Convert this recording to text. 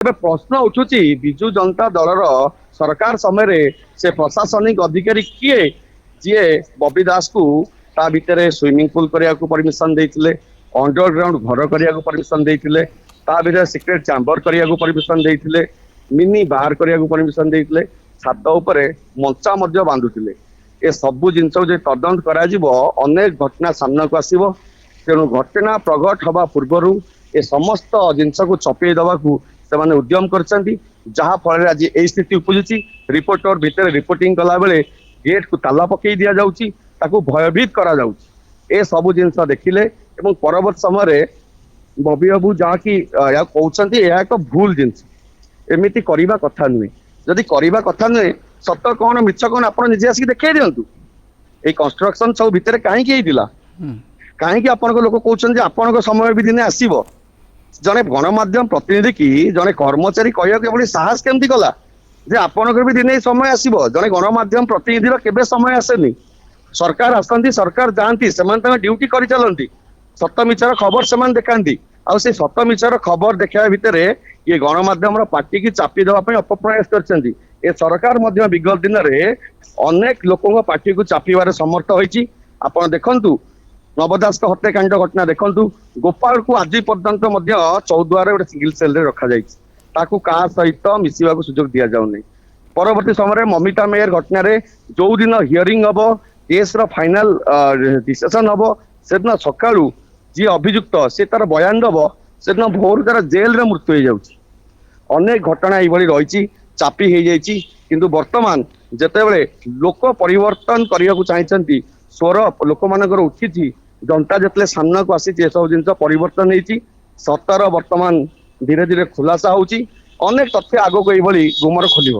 ଏବେ ପ୍ରଶ୍ନ ଉଠୁଛି ବିଜୁ ଜନତା ଦଳର ସରକାର ସମୟରେ ସେ ପ୍ରଶାସନିକ ଅଧିକାରୀ କିଏ ଯିଏ ବବି ଦାସକୁ ତା ଭିତରେ ସୁଇମିଂ ପୁଲ କରିବାକୁ ପରମିଶନ ଦେଇଥିଲେ, ଅଣ୍ଡରଗ୍ରାଉଣ୍ଡ ଘର କରିବାକୁ ପରମିଶନ ଦେଇଥିଲେ, ତା ଭିତରେ ସିକ୍ରେଟ ଚାମ୍ବର କରିବାକୁ ପରମିଶନ ଦେଇଥିଲେ, ମିନି ବାହାର କରିବାକୁ ପରମିଶନ ଦେଇଥିଲେ, ଛାତ ଉପରେ ମଞ୍ଚା ମଧ୍ୟ ବାନ୍ଧୁଥିଲେ। ଏ ସବୁ ଜିନିଷ ଯଦି ତଦନ୍ତ କରାଯିବ ଅନେକ ଘଟଣା ସାମ୍ନାକୁ ଆସିବ। ତେଣୁ ଘଟଣା ପ୍ରଘଟ ହେବା ପୂର୍ବରୁ ଏ ସମସ୍ତ ଜିନିଷକୁ ଚପେଇ ଦେବାକୁ ସେମାନେ ଉଦ୍ୟମ କରିଛନ୍ତି, ଯାହା ଫଳରେ ଆଜି এই ସ୍ଥିତି ଉପୁଜିଛି। ରିପୋର୍ଟର ଭିତରେ ରିପୋର୍ଟିଂ କଲା ବେଳେ ଗେଟକୁ ତାଲା ପକେଇ ଦିଆଯାଉଛି, ତାକୁ ଭୟଭୀତ କରାଯାଉଛି। ଏ ସବୁ ଜିନିଷ ଦେଖିଲେ ଏବଂ ପରବର୍ତ୍ତୀ ସମୟରେ ବବି ବାବୁ ଯାହାକି ଏହା କହୁଛନ୍ତି ଏହା ଏକ ଭୁଲ ଜିନିଷ, ଏମିତି କରିବା କଥା ନୁହେଁ। ଯଦି କରିବା କଥା ନୁହେଁ ସତ କଣ ମିଛ କଣ ଆପଣ ନିଜେ ଆସିକି ଦେଖେଇ ଦିଅନ୍ତୁ। ଏଇ କନଷ୍ଟ୍ରକ୍ସନ ସବୁ ଭିତରେ କାହିଁକି ହେଇଥିଲା, କାହିଁକି ଆପଣଙ୍କ ଲୋକ କହୁଛନ୍ତି ଯେ ଆପଣଙ୍କ ସମୟ ବି ଦିନେ ଆସିବ। ଜଣେ ଗଣମାଧ୍ୟମ ପ୍ରତିନିଧି କି ଜଣେ କର୍ମଚାରୀ କହିବାକୁ ଏଭଳି ସାହସ କେମିତି କଲା ଯେ ଆପଣଙ୍କର ବି ଦିନେ ସମୟ ଆସିବ। ଜଣେ ଗଣମାଧ୍ୟମ ପ୍ରତିନିଧିର କେବେ ସମୟ ଆସେନି। ସରକାର ଆସନ୍ତି, ସରକାର ଯାଆନ୍ତି, ସେମାନେ ତାଙ୍କ ଡ୍ୟୁଟି କରିଚାଲନ୍ତି। ସତ ମିଛର ଖବର ସେମାନେ ଦେଖାନ୍ତି, ଆଉ ସେ ସତ ମିଛର ଖବର ଦେଖାଇବା ଭିତରେ ଇଏ ଗଣମାଧ୍ୟମର ପାଟିକି ଚାପି ଦେବା ପାଇଁ ଅପପ୍ରୟାସ କରିଛନ୍ତି। ଏ ସରକାର ମଧ୍ୟ ବିଗତ ଦିନରେ ଅନେକ ଲୋକଙ୍କ ପାଟିକୁ ଚାପିବାରେ ସମର୍ଥ ହୋଇଛି। ଆପଣ ଦେଖନ୍ତୁ ନବ ଦାସଙ୍କ ହତ୍ୟାକାଣ୍ଡ ଘଟଣା ଦେଖନ୍ତୁ, ଗୋପାଳକୁ ଆଜି ପର୍ଯ୍ୟନ୍ତ ମଧ୍ୟ ଚୌଦ୍ୱାରରେ ଗୋଟେ ସିଙ୍ଗଲ ସେଲରେ ରଖାଯାଇଛି, ତାକୁ କାହା ସହିତ ମିଶିବାକୁ ସୁଯୋଗ ଦିଆଯାଉନି। ପରବର୍ତ୍ତୀ ସମୟରେ ମମିତା ମେୟର ଘଟଣାରେ ଯୋଉ ଦିନ ହିୟରିଂ ହବ, କେସର ଫାଇନାଲ ଡିସିସନ ହବ, ସେଦିନ ସକାଳୁ ଯିଏ ଅଭିଯୁକ୍ତ ସେ ତାର ବୟାନ ଦବ, ସେଦିନ ଭୋରୁ ତାର ଜେଲରେ ମୃତ୍ୟୁ ହେଇଯାଉଛି। ଅନେକ ଘଟଣା ଏଇଭଳି ରହିଛି, ଚାପି ହେଇଯାଇଛି। କିନ୍ତୁ ବର୍ତ୍ତମାନ ଯେତେବେଳେ ଲୋକ ପରିବର୍ତ୍ତନ କରିବାକୁ ଚାହିଁଛନ୍ତି, ସ୍ୱର ଲୋକମାନଙ୍କର ଉଠିଛି, ଜନତା ଯେତେବେଳେ ସାମ୍ନାକୁ ଆସିଛି, ଏସବୁ ଜିନିଷ ପରିବର୍ତ୍ତନ ହେଇଛି। ସତର ବର୍ତ୍ତମାନ ଧୀରେ ଧୀରେ ଖୁଲାସା ହଉଛି। ଅନେକ ତଥ୍ୟ ଆଗକୁ ଏଇଭଳି ଗୁମର ଖୋଲିବ।